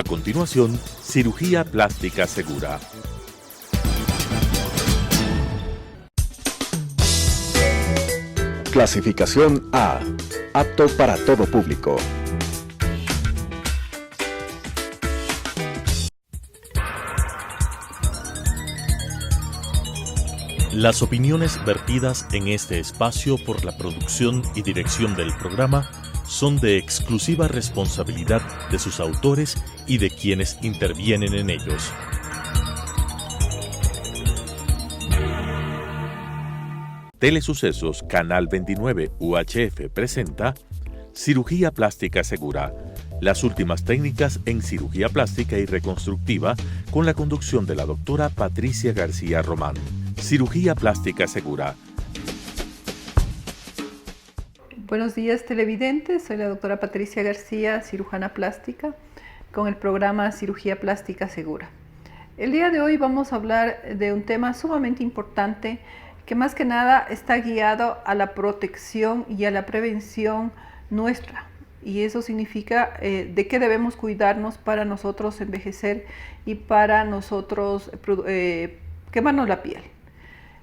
A continuación, cirugía plástica segura. Clasificación A. Apto para todo público. Las opiniones vertidas en este espacio por la producción y dirección del programa son de exclusiva responsabilidad de sus autores y de quienes intervienen en ellos. Telesucesos Canal 29 UHF presenta Cirugía Plástica Segura. Las últimas técnicas en cirugía plástica y reconstructiva con la conducción de la doctora Patricia García Román. Cirugía Plástica Segura. Buenos días televidentes, soy la doctora Patricia García, cirujana plástica, con el programa Cirugía Plástica Segura. El día de hoy vamos a hablar de un tema sumamente importante que más que nada está guiado a la protección y a la prevención nuestra. Y eso significa de qué debemos cuidarnos para nosotros envejecer y para nosotros quemarnos la piel.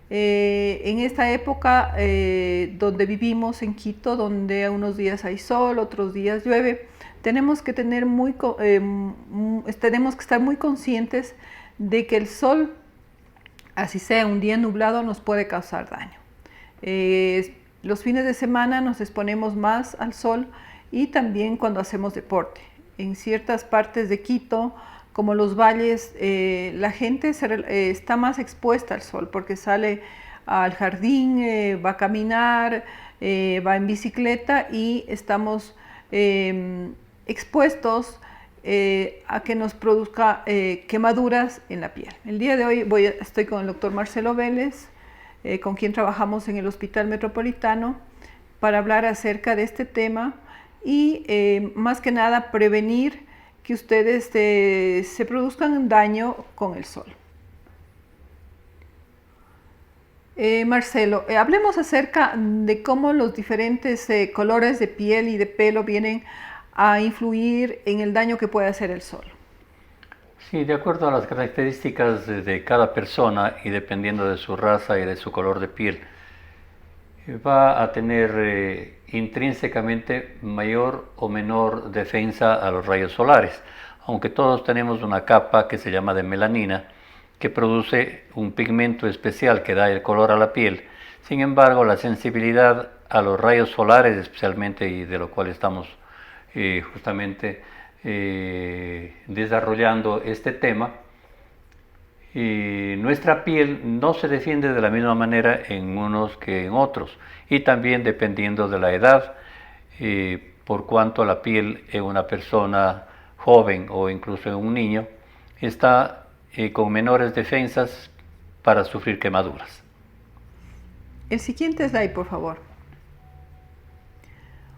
En esta época donde vivimos en Quito, donde unos días hay sol, otros días llueve, tenemos que estar muy conscientes de que el sol, así sea un día nublado, nos puede causar daño. Los fines de semana nos exponemos más al sol y también cuando hacemos deporte. En ciertas partes de Quito, como los valles, la gente está más expuesta al sol porque sale al jardín, va a caminar, va en bicicleta y estamos expuestos a que nos produzca quemaduras en la piel. El día de hoy estoy con el doctor Marcelo Vélez, con quien trabajamos en el Hospital Metropolitano, para hablar acerca de este tema y más que nada prevenir que ustedes se produzcan daño con el sol. Marcelo, hablemos acerca de cómo los diferentes colores de piel y de pelo vienen a influir en el daño que puede hacer el sol. Sí, de acuerdo a las características de cada persona y dependiendo de su raza y de su color de piel, va a tener intrínsecamente mayor o menor defensa a los rayos solares, aunque todos tenemos una capa que se llama de melanina, que produce un pigmento especial que da el color a la piel. Sin embargo, la sensibilidad a los rayos solares, especialmente, y de lo cual estamos justamente desarrollando este tema, nuestra piel no se defiende de la misma manera en unos que en otros, y también dependiendo de la edad, por cuanto la piel en una persona joven o incluso en un niño está con menores defensas para sufrir quemaduras. El siguiente slide, por favor.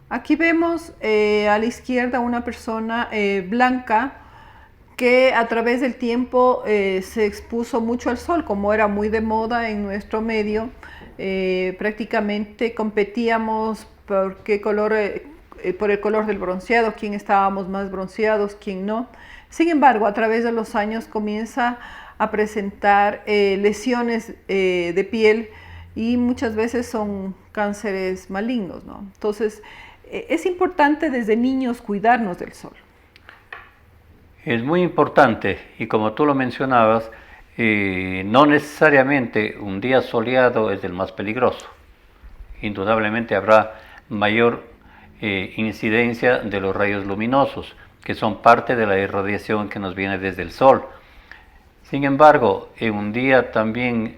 Aquí vemos a la izquierda una persona blanca que a través del tiempo se expuso mucho al sol, como era muy de moda en nuestro medio. Prácticamente competíamos por el color del bronceado, quién estábamos más bronceados, quién no. Sin embargo, a través de los años comienza a presentar lesiones de piel y muchas veces son cánceres malignos, ¿no? Entonces, es importante desde niños cuidarnos del sol. Es muy importante, y como tú lo mencionabas, no necesariamente un día soleado es el más peligroso. Indudablemente habrá mayor incidencia de los rayos luminosos, que son parte de la irradiación que nos viene desde el sol. Sin embargo, en un día también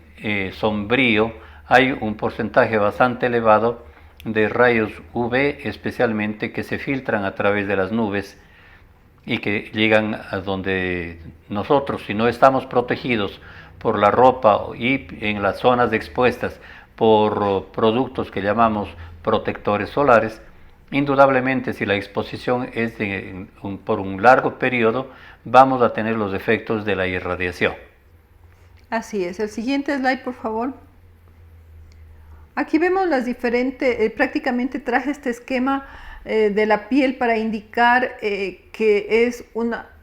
sombrío, hay un porcentaje bastante elevado de rayos UV, especialmente que se filtran a través de las nubes y que llegan a donde nosotros, si no estamos protegidos por la ropa y en las zonas expuestas por productos que llamamos protectores solares, indudablemente si la exposición es por un largo periodo, vamos a tener los efectos de la irradiación. Así es. El siguiente slide, por favor. Aquí vemos las diferentes, prácticamente traje este esquema de la piel para indicar que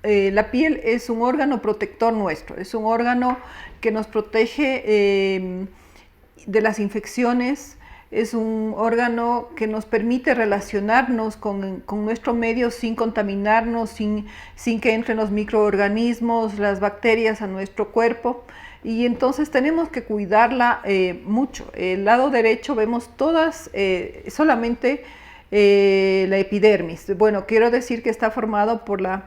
la piel es un órgano protector nuestro, es un órgano que nos protege de las infecciones, es un órgano que nos permite relacionarnos con nuestro medio sin contaminarnos, sin que entren los microorganismos, las bacterias a nuestro cuerpo. Y entonces tenemos que cuidarla mucho. El lado derecho vemos todas, solamente la epidermis. Bueno, quiero decir que está formado por la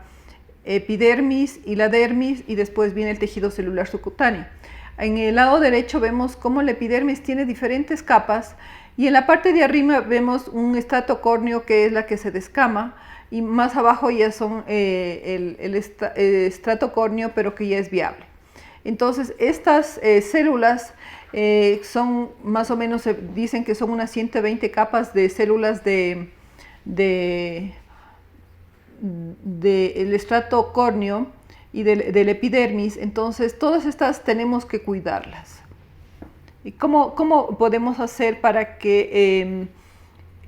epidermis y la dermis, y después viene el tejido celular subcutáneo. En el lado derecho vemos cómo la epidermis tiene diferentes capas, y en la parte de arriba vemos un estrato córneo, que es la que se descama, y más abajo ya son el estrato córneo, pero que ya es viable. Entonces estas células son más o menos, dicen que son unas 120 capas de células del estrato córneo y del epidermis. Entonces todas estas tenemos que cuidarlas. ¿Y cómo podemos hacer para que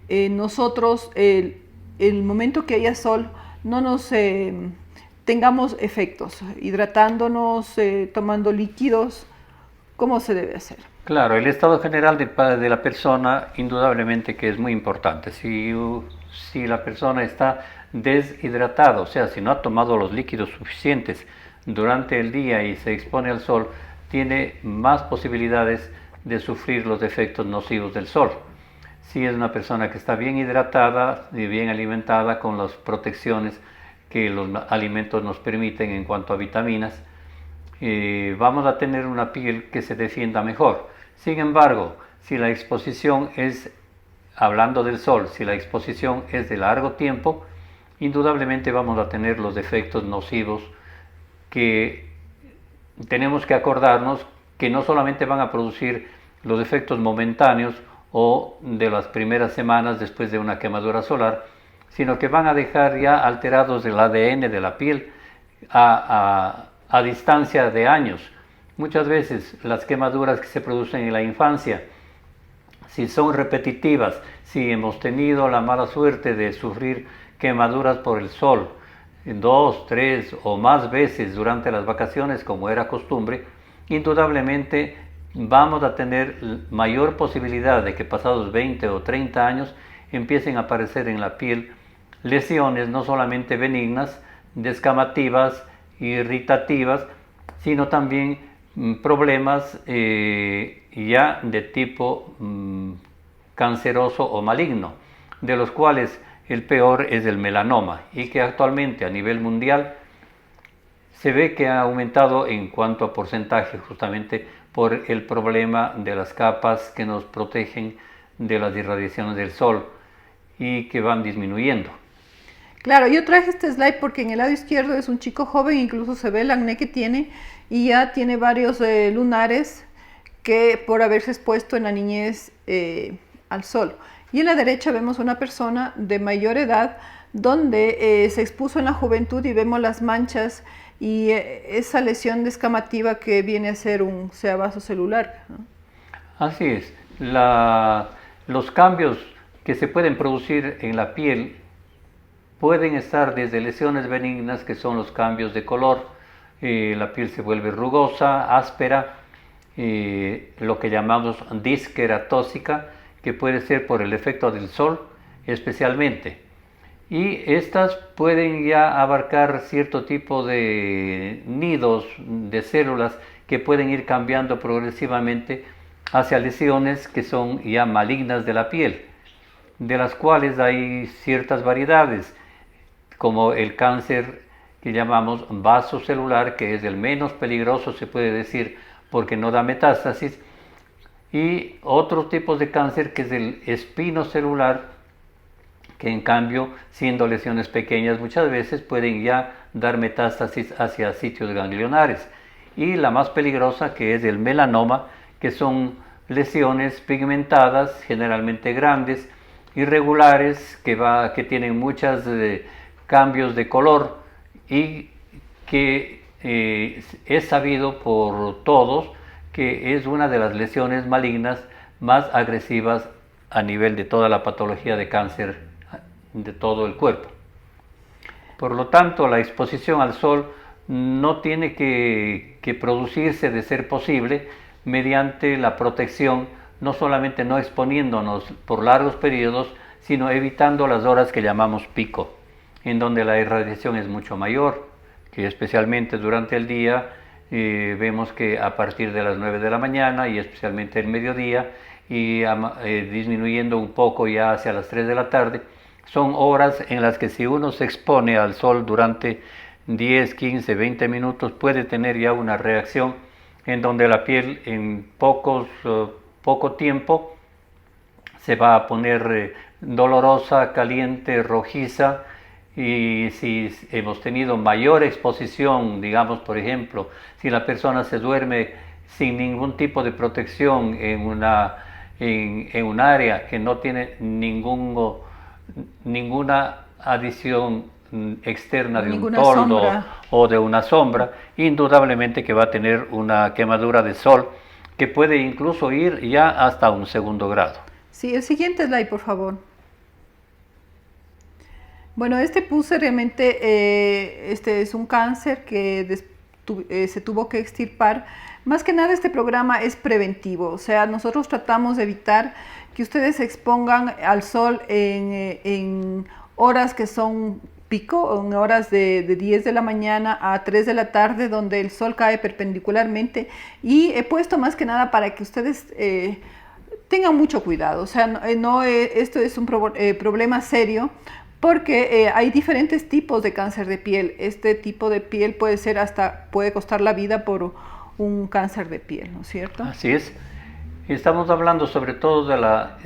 nosotros, el momento que haya sol, no nos tengamos efectos? Hidratándonos, tomando líquidos. ¿Cómo se debe hacer? Claro, el estado general de la persona indudablemente que es muy importante. Si la persona está deshidratada, o sea, si no ha tomado los líquidos suficientes durante el día y se expone al sol, tiene más posibilidades de sufrir los efectos nocivos del sol. Si es una persona que está bien hidratada y bien alimentada con las protecciones que los alimentos nos permiten en cuanto a vitaminas, vamos a tener una piel que se defienda mejor. Sin embargo, si la exposición es, hablando del sol, si la exposición es de largo tiempo, indudablemente vamos a tener los efectos nocivos que tenemos que acordarnos que no solamente van a producir los efectos momentáneos o de las primeras semanas después de una quemadura solar, sino que van a dejar ya alterados el ADN de la piel a distancia de años. Muchas veces las quemaduras que se producen en la infancia, si son repetitivas, si hemos tenido la mala suerte de sufrir quemaduras por el sol 2, 3 o más veces durante las vacaciones, como era costumbre, indudablemente vamos a tener mayor posibilidad de que pasados 20 o 30 años empiecen a aparecer en la piel lesiones no solamente benignas, descamativas, irritativas, sino también problemas ya de tipo canceroso o maligno, de los cuales el peor es el melanoma, y que actualmente a nivel mundial se ve que ha aumentado en cuanto a porcentaje, justamente por el problema de las capas que nos protegen de las irradiaciones del sol y que van disminuyendo. Claro, yo traje este slide porque en el lado izquierdo es un chico joven, incluso se ve el acné que tiene, y ya tiene varios lunares que por haberse expuesto en la niñez al sol. Y en la derecha vemos una persona de mayor edad donde se expuso en la juventud, y vemos las manchas y esa lesión descamativa que viene a ser un vaso celular, ¿no? Así es. Los cambios que se pueden producir en la piel pueden estar desde lesiones benignas, que son los cambios de color, la piel se vuelve rugosa, áspera, lo que llamamos disqueratóxica, que puede ser por el efecto del sol especialmente. Y estas pueden ya abarcar cierto tipo de nidos de células que pueden ir cambiando progresivamente hacia lesiones que son ya malignas de la piel, de las cuales hay ciertas variedades, como el cáncer que llamamos vasocelular, que es el menos peligroso, se puede decir, porque no da metástasis, y otros tipos de cáncer, que es el espinocelular, que en cambio, siendo lesiones pequeñas, muchas veces pueden ya dar metástasis hacia sitios ganglionares. Y la más peligrosa, que es el melanoma, que son lesiones pigmentadas, generalmente grandes, irregulares, que tienen muchos cambios de color, y que es sabido por todos que es una de las lesiones malignas más agresivas a nivel de toda la patología de cáncer de todo el cuerpo. Por lo tanto, la exposición al sol no tiene que producirse, de ser posible, mediante la protección, no solamente no exponiéndonos por largos periodos, sino evitando las horas que llamamos pico, en donde la irradiación es mucho mayor, que especialmente durante el día vemos que a partir de las 9 de la mañana y especialmente el mediodía y disminuyendo un poco ya hacia las 3 de la tarde, son horas en las que si uno se expone al sol durante 10, 15, 20 minutos puede tener ya una reacción en donde la piel en poco tiempo se va a poner dolorosa, caliente, rojiza, y si hemos tenido mayor exposición, digamos por ejemplo, si la persona se duerme sin ningún tipo de protección en un área que no tiene ninguna adición externa de un toldo o de una sombra, indudablemente que va a tener una quemadura de sol que puede incluso ir ya hasta un 2º grado. Sí, el siguiente slide, por favor. Bueno, puse realmente, este es un cáncer que se tuvo que extirpar. Más que nada este programa es preventivo, o sea, nosotros tratamos de evitar que ustedes se expongan al sol en horas que son pico, en horas de 10 de la mañana a 3 de la tarde, donde el sol cae perpendicularmente, y he puesto más que nada para que ustedes tengan mucho cuidado, o sea, esto es un problema serio, porque hay diferentes tipos de cáncer de piel. Este tipo de piel puede costar la vida por un cáncer de piel, ¿no es cierto? Así es. Estamos hablando sobre todo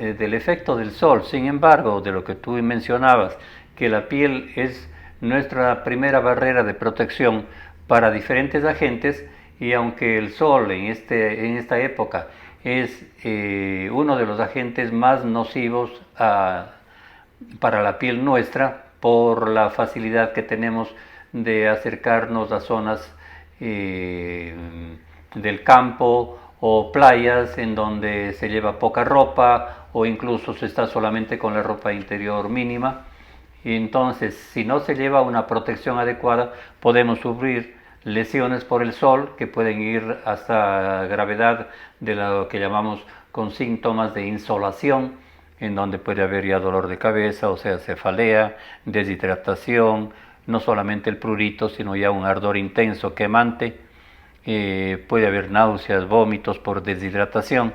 del efecto del sol. Sin embargo, de lo que tú mencionabas, que la piel es nuestra primera barrera de protección para diferentes agentes, y aunque el sol en esta época es uno de los agentes más nocivos para la piel nuestra, por la facilidad que tenemos de acercarnos a zonas del campo o playas en donde se lleva poca ropa o incluso se está solamente con la ropa interior mínima. Y entonces, si no se lleva una protección adecuada, podemos sufrir lesiones por el sol que pueden ir hasta gravedad de lo que llamamos con síntomas de insolación, en donde puede haber ya dolor de cabeza, o sea, cefalea, deshidratación, no solamente el prurito, sino ya un ardor intenso, quemante, puede haber náuseas, vómitos por deshidratación,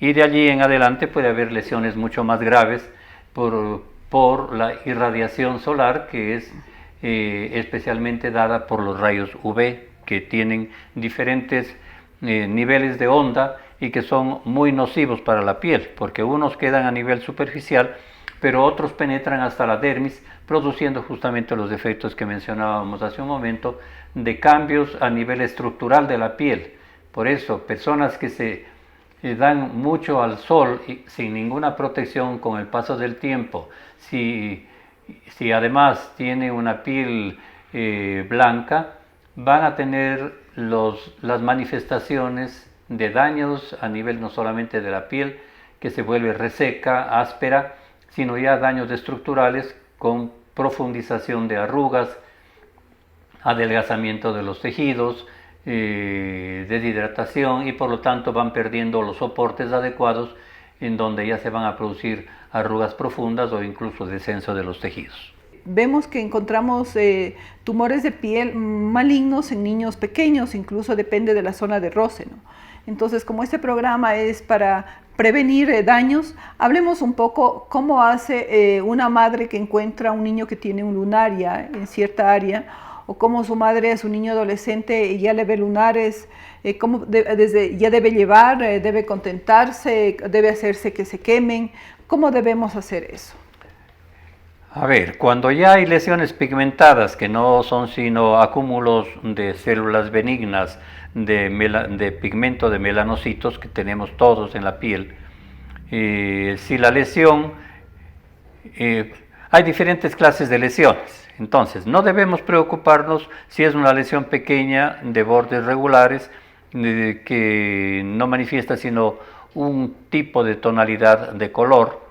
y de allí en adelante puede haber lesiones mucho más graves por la irradiación solar, que es especialmente dada por los rayos UV, que tienen diferentes niveles de onda y que son muy nocivos para la piel, porque unos quedan a nivel superficial, pero otros penetran hasta la dermis, produciendo justamente los efectos que mencionábamos hace un momento, de cambios a nivel estructural de la piel. Por eso, personas que se dan mucho al sol y sin ninguna protección con el paso del tiempo, si además tiene una piel blanca, van a tener las manifestaciones de daños a nivel no solamente de la piel, que se vuelve reseca, áspera, sino ya daños estructurales con profundización de arrugas, adelgazamiento de los tejidos, deshidratación, y por lo tanto van perdiendo los soportes adecuados, en donde ya se van a producir arrugas profundas o incluso descenso de los tejidos. Vemos que encontramos tumores de piel malignos en niños pequeños, incluso depende de la zona de roce, ¿no? Entonces, como este programa es para prevenir daños, hablemos un poco cómo hace una madre que encuentra un niño que tiene un lunaria en cierta área, o cómo su madre a su niño adolescente y ya le ve lunares, ya debe llevar, debe contentarse, debe hacerse que se quemen. ¿Cómo debemos hacer eso? A ver, cuando ya hay lesiones pigmentadas que no son sino acúmulos de células benignas de pigmento de melanocitos que tenemos todos en la piel, si la lesión, hay diferentes clases de lesiones, entonces no debemos preocuparnos si es una lesión pequeña de bordes regulares que no manifiesta sino un tipo de tonalidad de color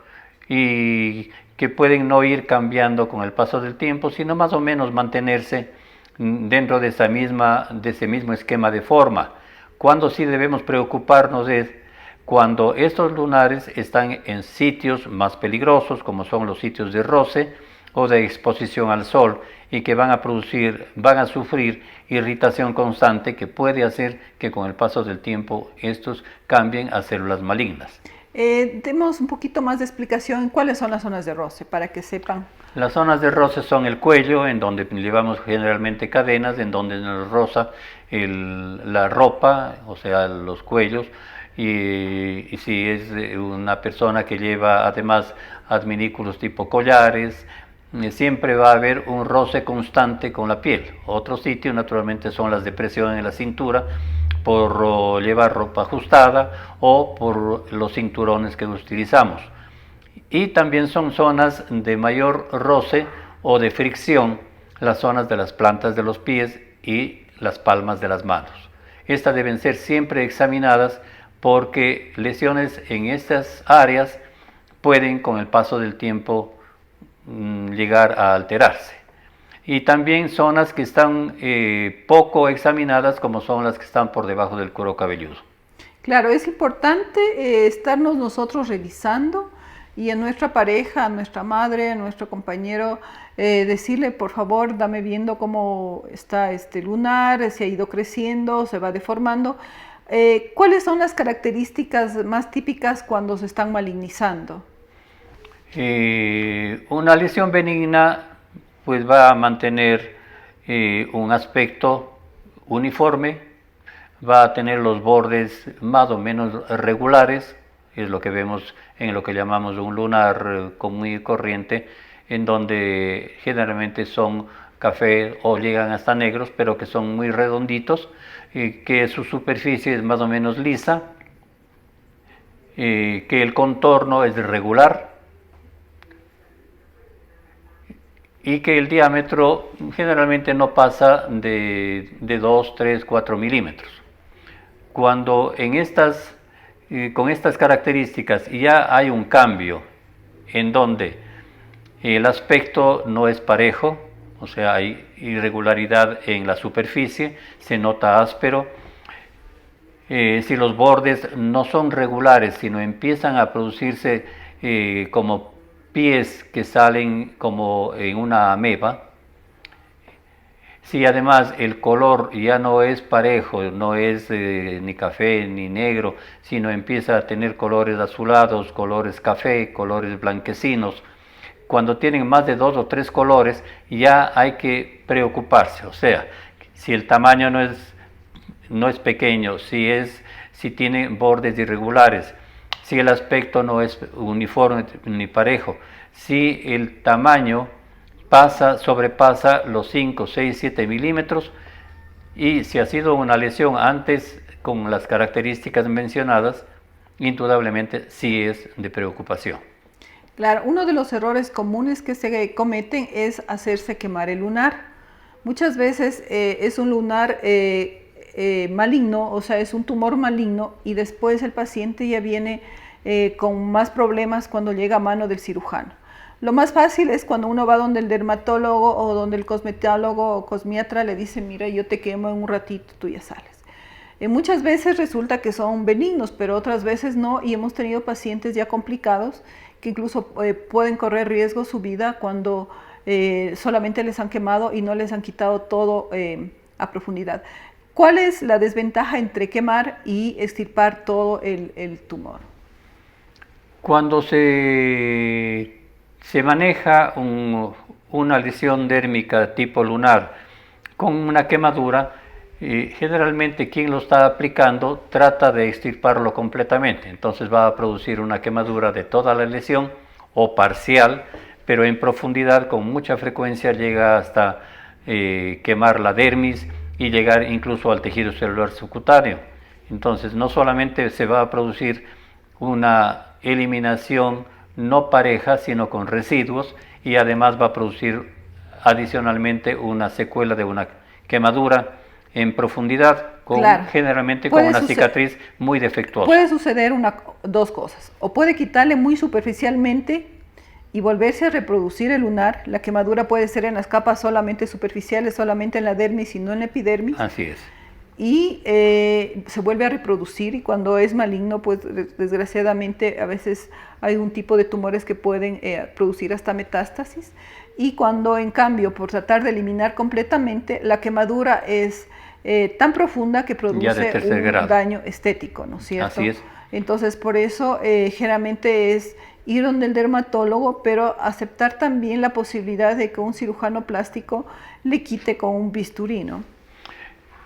y que pueden no ir cambiando con el paso del tiempo, sino más o menos mantenerse dentro de ese mismo esquema de forma. Cuando sí debemos preocuparnos es cuando estos lunares están en sitios más peligrosos, como son los sitios de roce o de exposición al sol, y que van a sufrir irritación constante que puede hacer que con el paso del tiempo estos cambien a células malignas. Demos un poquito más de explicación en cuáles son las zonas de roce, para que sepan. Las zonas de roce son el cuello, en donde llevamos generalmente cadenas, en donde nos roza la ropa, o sea, los cuellos, y si es una persona que lleva además adminículos tipo collares, siempre va a haber un roce constante con la piel. Otro sitio naturalmente son las depresiones en la cintura, por llevar ropa ajustada o por los cinturones que utilizamos. Y también son zonas de mayor roce o de fricción, las zonas de las plantas de los pies y las palmas de las manos. Estas deben ser siempre examinadas porque lesiones en estas áreas pueden con el paso del tiempo llegar a alterarse. Y también zonas que están poco examinadas, como son las que están por debajo del cuero cabelludo. Claro, es importante estarnos nosotros revisando y a nuestra pareja, a nuestra madre, a nuestro compañero, decirle, por favor, dame viendo cómo está este lunar, si ha ido creciendo, se va deformando. ¿Cuáles son las características más típicas cuando se están malignizando? Una lesión benigna pues va a mantener un aspecto uniforme, va a tener los bordes más o menos regulares, es lo que vemos en lo que llamamos un lunar común y corriente, en donde generalmente son café o llegan hasta negros, pero que son muy redonditos, que su superficie es más o menos lisa, que el contorno es regular, y que el diámetro generalmente no pasa de 2, 3, 4 milímetros. Cuando con estas características ya hay un cambio en donde el aspecto no es parejo, o sea, hay irregularidad en la superficie, se nota áspero, si los bordes no son regulares, sino empiezan a producirse como pies que salen como en una ameba, si además el color ya no es parejo, no es ni café ni negro, sino empieza a tener colores azulados, colores café, colores blanquecinos, cuando tienen más de 2 o 3 colores ya hay que preocuparse, o sea, si el tamaño no es pequeño, si tiene bordes irregulares, si el aspecto no es uniforme ni parejo, si el tamaño sobrepasa los 5, 6, 7 milímetros, y si ha sido una lesión antes con las características mencionadas, indudablemente sí es de preocupación. Claro, uno de los errores comunes que se cometen es hacerse quemar el lunar. Muchas veces es un lunar maligno, o sea, es un tumor maligno, y después el paciente ya viene con más problemas cuando llega a mano del cirujano. Lo más fácil es cuando uno va donde el dermatólogo o donde el cosmetólogo o cosmiatra le dice, mira, yo te quemo en un ratito, tú ya sales. Muchas veces resulta que son benignos, pero otras veces no, y hemos tenido pacientes ya complicados que incluso pueden correr riesgo su vida cuando solamente les han quemado y no les han quitado todo a profundidad. ¿Cuál es la desventaja entre quemar y extirpar todo el tumor? Cuando se maneja una lesión dérmica tipo lunar con una quemadura, generalmente quien lo está aplicando trata de extirparlo completamente, entonces va a producir una quemadura de toda la lesión o parcial, pero en profundidad con mucha frecuencia llega hasta quemar la dermis y llegar incluso al tejido celular subcutáneo. Entonces no solamente se va a producir una eliminación no pareja, sino con residuos, y además va a producir adicionalmente una secuela de una quemadura en profundidad, generalmente con una cicatriz muy defectuosa. Puede suceder dos cosas, o puede quitarle muy superficialmente y volverse a reproducir el lunar. La quemadura puede ser en las capas solamente superficiales, solamente en la dermis y no en la epidermis. Así es. Y se vuelve a reproducir, y cuando es maligno, pues desgraciadamente a veces hay un tipo de tumores que pueden producir hasta metástasis. Y cuando en cambio, por tratar de eliminar completamente, la quemadura es tan profunda que produce un daño estético, ¿no es cierto? Así es. Entonces, por eso generalmente es ir donde el dermatólogo, pero aceptar también la posibilidad de que un cirujano plástico le quite con un bisturí, ¿no?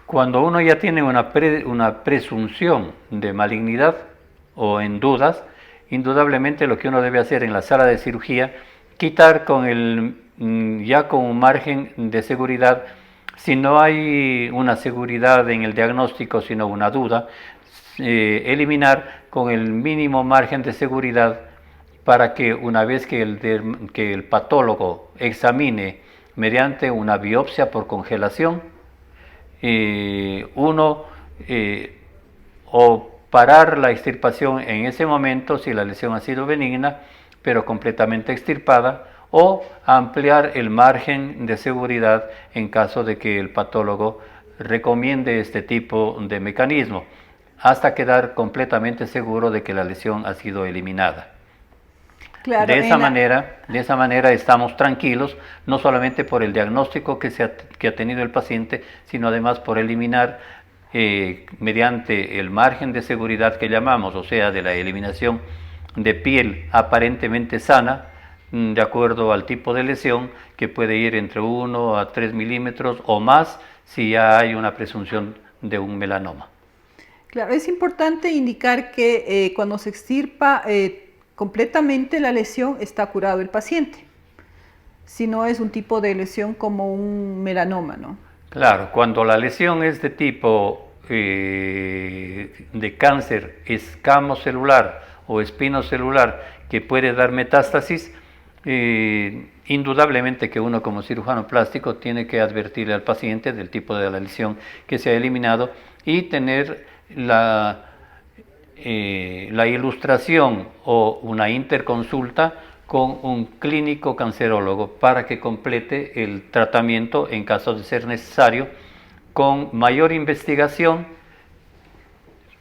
Cuando uno ya tiene una presunción de malignidad o en dudas, indudablemente lo que uno debe hacer en la sala de cirugía, quitar ya con un margen de seguridad, si no hay una seguridad en el diagnóstico, sino una duda, eliminar con el mínimo margen de seguridad para que una vez que el patólogo examine mediante una biopsia por congelación, o parar la extirpación en ese momento si la lesión ha sido benigna, pero completamente extirpada, o ampliar el margen de seguridad en caso de que el patólogo recomiende este tipo de mecanismo, hasta quedar completamente seguro de que la lesión ha sido eliminada. Claro, de esa manera estamos tranquilos, no solamente por el diagnóstico que ha tenido el paciente, sino además por eliminar mediante el margen de seguridad que llamamos, o sea, de la eliminación de piel aparentemente sana, de acuerdo al tipo de lesión, que puede ir entre 1 a 3 milímetros o más si ya hay una presunción de un melanoma. Claro, es importante indicar que cuando se extirpa completamente la lesión, está curado el paciente, si no es un tipo de lesión como un melanoma, ¿no? Claro, cuando la lesión es de tipo de cáncer escamocelular o espinocelular que puede dar metástasis, indudablemente que uno como cirujano plástico tiene que advertirle al paciente del tipo de la lesión que se ha eliminado y tener la ilustración o una interconsulta con un clínico cancerólogo para que complete el tratamiento en caso de ser necesario, con mayor investigación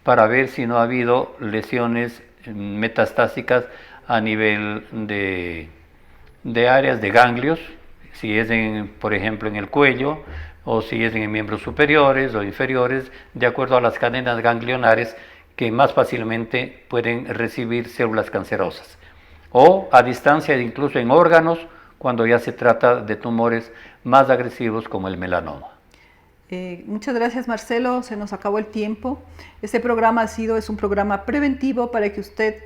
para ver si no ha habido lesiones metastásicas a nivel de áreas de ganglios, si es por ejemplo en el cuello, o si es en miembros superiores o inferiores, de acuerdo a las cadenas ganglionares que más fácilmente pueden recibir células cancerosas, o a distancia incluso en órganos cuando ya se trata de tumores más agresivos como el melanoma. Muchas gracias, Marcelo, se nos acabó el tiempo. Este programa es un programa preventivo para que usted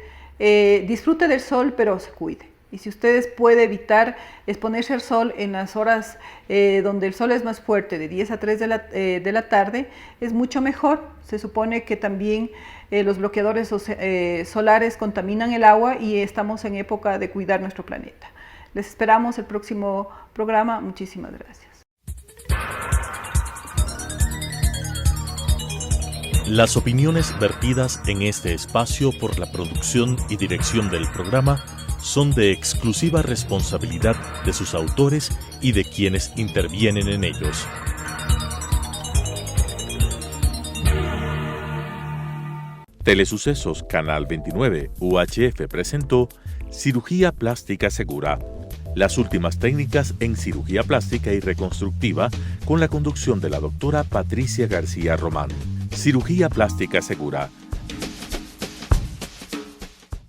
disfrute del sol, pero se cuide. Y si ustedes puede evitar exponerse al sol en las horas donde el sol es más fuerte, de 10 a 3 de la tarde, es mucho mejor. Se supone que también los bloqueadores solares contaminan el agua y estamos en época de cuidar nuestro planeta. Les esperamos el próximo programa. Muchísimas gracias. Las opiniones vertidas en este espacio por la producción y dirección del programa son de exclusiva responsabilidad de sus autores y de quienes intervienen en ellos. Telesucesos Canal 29 UHF presentó Cirugía Plástica Segura. Las últimas técnicas en cirugía plástica y reconstructiva con la conducción de la doctora Patricia García Román. Cirugía Plástica Segura.